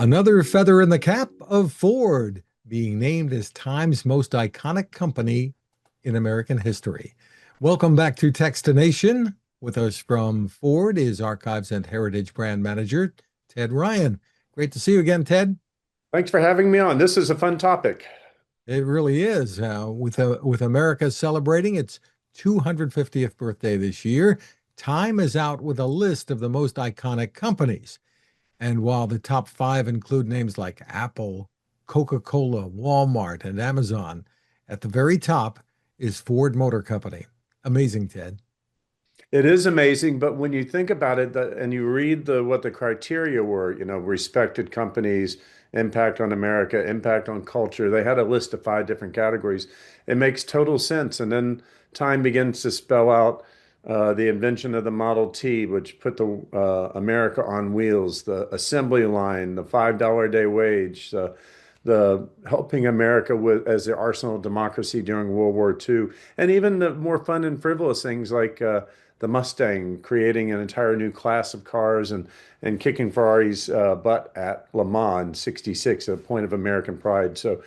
Another feather in the cap of Ford being named as Time's most iconic company in American history. Welcome back to Techstination. With us from Ford is Archives and Heritage Brand Manager Ted Ryan. Great to see you again, Ted. Thanks for having me on. This is a fun topic. It really is. With America celebrating its 250th birthday this year, Time is out with a list of the most iconic companies. And while the top five include names like Apple, Coca-Cola, Walmart, and Amazon, at the very top is Ford Motor Company. Amazing, Ted. It is amazing, but when you think about it and you read what the criteria were, respected companies, impact on America, impact on culture, they had a list of five different categories. It makes total sense. And then time begins to spell out the invention of the Model T, which put the America on wheels, the assembly line, the $5 a day wage, the helping America with as the arsenal of democracy during World War II, and even the more fun and frivolous things like the Mustang, creating an entire new class of cars and kicking Ferrari's butt at Le Mans in '66, a point of American pride. So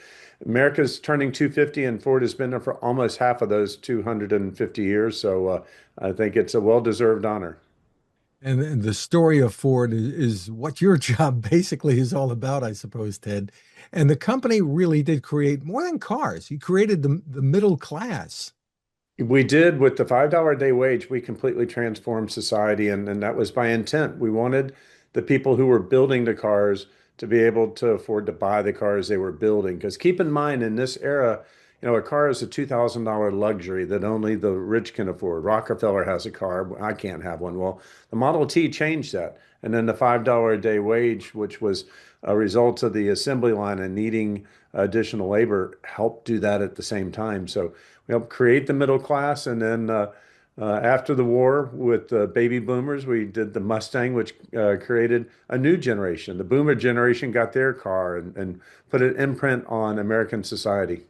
America's turning 250, and Ford has been there for almost half of those 250 years. So I think it's a well-deserved honor. And the story of Ford is what your job basically is all about, I suppose, Ted. And the company really did create more than cars. You created the middle class. We did with the $5 a day wage, we completely transformed society, and that was by intent. We wanted the people who were building the cars to be able to afford to buy the cars they were building. Because keep in mind, in this era, a car is a $2,000 luxury that only the rich can afford. Rockefeller has a car. I can't have one. Well, the Model T changed that. And then the $5 a day wage, which was a result of the assembly line and needing additional labor, helped do that at the same time. So we helped create the middle class. And then after the war with baby boomers, we did the Mustang, which created a new generation. The boomer generation got their car and put an imprint on American society.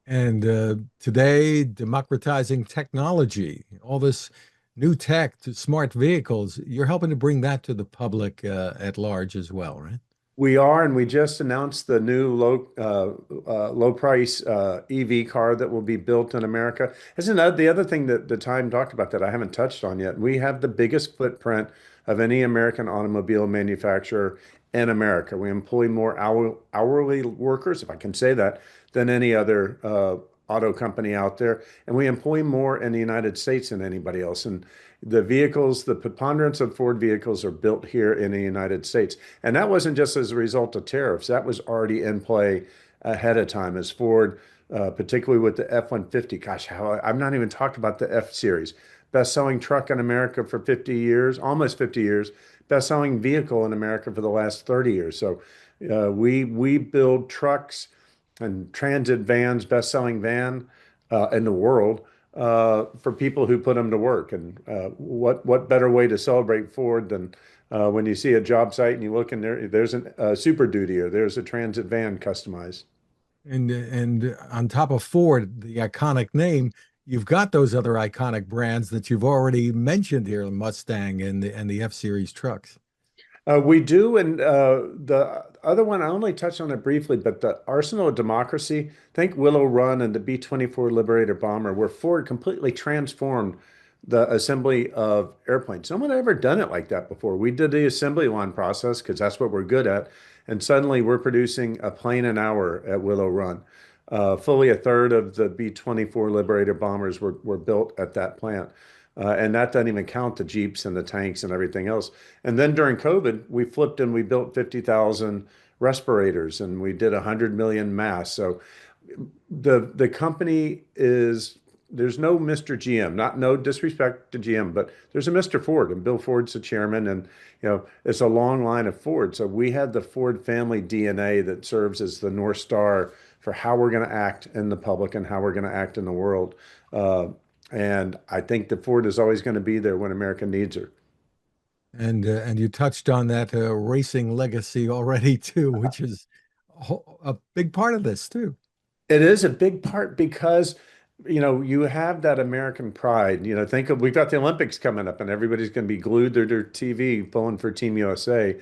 And today, democratizing technology, all this new tech to smart vehicles, you're helping to bring that to the public at large as well, right? We are, and we just announced the new low price EV car that will be built in America. Isn't that the other thing that the Time talked about that I haven't touched on yet? We have the biggest footprint of any American automobile manufacturer in America. We employ more hourly workers, if I can say that, than any other auto company out there, and we employ more in the United States than anybody else. And the vehicles, the preponderance of Ford vehicles are built here in the United States. And that wasn't just as a result of tariffs. That was already in play ahead of time as Ford, particularly with the F-150. Gosh, how I've not even talked about the F series. Best-selling truck in America for 50 years, almost 50 years. Best-selling vehicle in America for the last 30 years. So we build trucks and transit vans, best-selling van in the world for people who put them to work. And what better way to celebrate Ford than when you see a job site and you look in there, there's a Super Duty or there's a transit van customized. And on top of Ford, the iconic name, you've got those other iconic brands that you've already mentioned here, the Mustang and the F-Series trucks. We do, and the other one I only touched on it briefly, but the Arsenal of Democracy, think Willow Run and the B-24 Liberator bomber, where Ford completely transformed the assembly of airplanes. No one had ever done it like that before. We did the assembly line process because that's what we're good at, and suddenly we're producing a plane an hour at Willow Run. Fully a third of the B-24 Liberator bombers were built at that plant. And that doesn't even count the Jeeps and the tanks and everything else. And then during COVID, we flipped and we built 50,000 respirators and we did 100 million masks. So the company is, there's no Mr. GM, not no disrespect to GM, but there's a Mr. Ford, and Bill Ford's the chairman, and it's a long line of Ford. So we have the Ford family DNA that serves as the North Star for how we're going to act in the public and how we're going to act in the world. And I think that Ford is always going to be there when America needs her. And you touched on that racing legacy already too, which is a big part of this too. It is a big part because, you have that American pride. Think of we've got the Olympics coming up and everybody's going to be glued to their TV pulling for Team USA.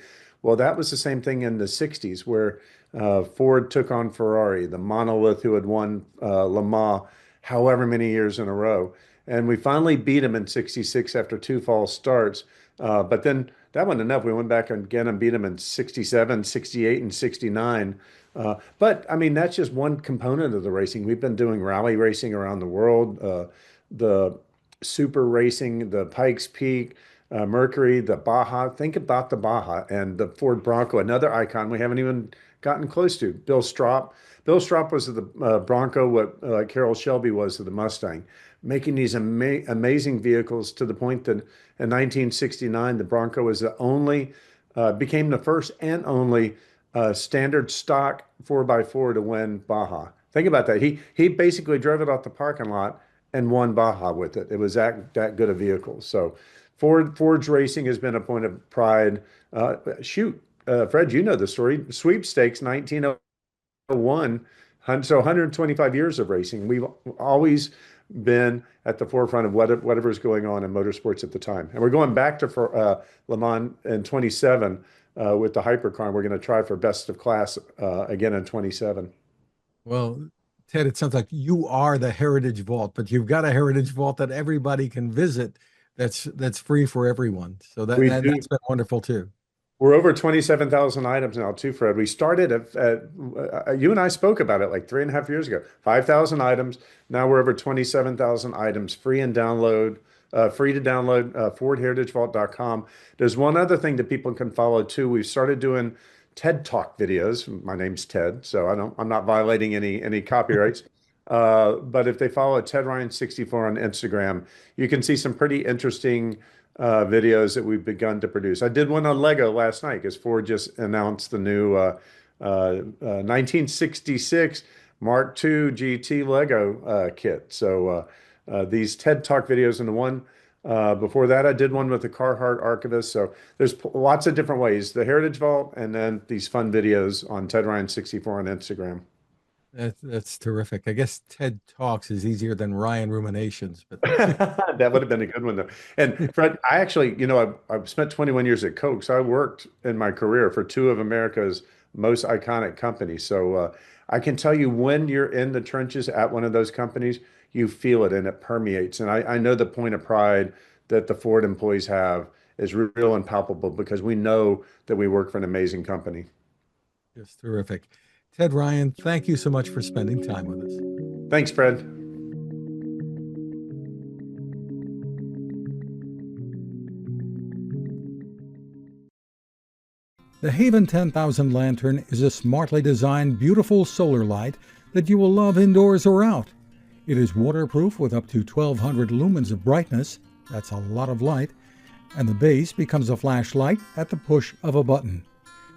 Well, that was the same thing in the 60s where Ford took on Ferrari, the monolith who had won Le Mans however many years in a row. And we finally beat him in 66 after two false starts. But then that wasn't enough. We went back again and beat him in 67, 68, and 69. But I mean, that's just one component of the racing. We've been doing rally racing around the world, the super racing, the Pikes Peak, Mercury, the Baja. Think about the Baja and the Ford Bronco, another icon we haven't even gotten close to. Bill Strop. Bill Strop was the Bronco, what Carroll Shelby was to the Mustang, making these amazing vehicles to the point that in 1969, the Bronco was the only, became the first and only standard stock 4x4 to win Baja. Think about that. He basically drove it off the parking lot and won Baja with it. It was that good a vehicle. So Ford's racing has been a point of pride. Fred, you know the story. Sweepstakes 1901. So 125 years of racing. We've always been at the forefront of whatever's going on in motorsports at the time. And we're going back to Le Mans in 27 with the hypercar. And we're going to try for best of class again in 27. Well, Ted, it sounds like you are the Heritage Vault, but you've got a Heritage Vault that everybody can visit. That's free for everyone. So We do. that's been wonderful too. We're over 27,000 items now too, Fred. We started you and I spoke about it like 3.5 years ago. 5,000 items. Now we're over 27,000 items, free to download, FordHeritageVault.com. There's one other thing that people can follow too. We've started doing TED Talk videos. My name's Ted, so I'm not violating any copyrights. But if they follow Ted Ryan 64 on Instagram, you can see some pretty interesting videos that we've begun to produce. I did one on Lego last night because Ford just announced the new 1966 Mark II GT Lego kit. So these TED Talk videos, and the one before that, I did one with the Carhartt Archivist. So there's lots of different ways. The Heritage Vault, and then these fun videos on Ted Ryan 64 on Instagram. That's terrific. I guess TED Talks is easier than Ryan Ruminations, but that would have been a good one though. And Fred, I actually, I've spent 21 years at Coke, so I worked in my career for two of America's most iconic companies. So I can tell you when you're in the trenches at one of those companies, you feel it and it permeates. And I know the point of pride that the Ford employees have is real and palpable because we know that we work for an amazing company. it's terrific. Ted Ryan, thank you so much for spending time with us. Thanks, Fred. The Haven 10,000 lantern is a smartly designed, beautiful solar light that you will love indoors or out. It is waterproof with up to 1,200 lumens of brightness. That's a lot of light. And the base becomes a flashlight at the push of a button.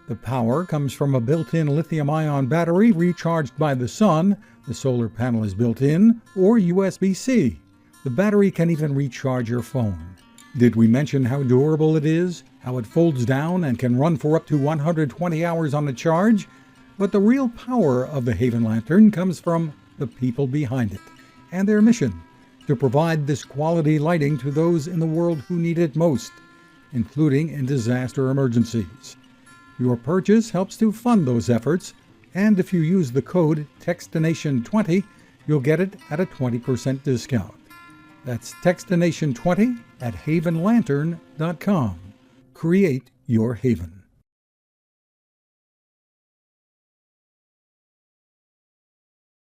The power comes from a built-in lithium-ion battery recharged by the sun. The solar panel is built in, or USB-C. The battery can even recharge your phone. Did we mention how durable it is? How it folds down and can run for up to 120 hours on a charge? But the real power of the Haven Lantern comes from the people behind it and their mission to provide this quality lighting to those in the world who need it most, including in disaster emergencies. Your purchase helps to fund those efforts, and if you use the code Techstination20, you'll get it at a 20% discount. That's Techstination20 at havenlantern.com. Create your haven.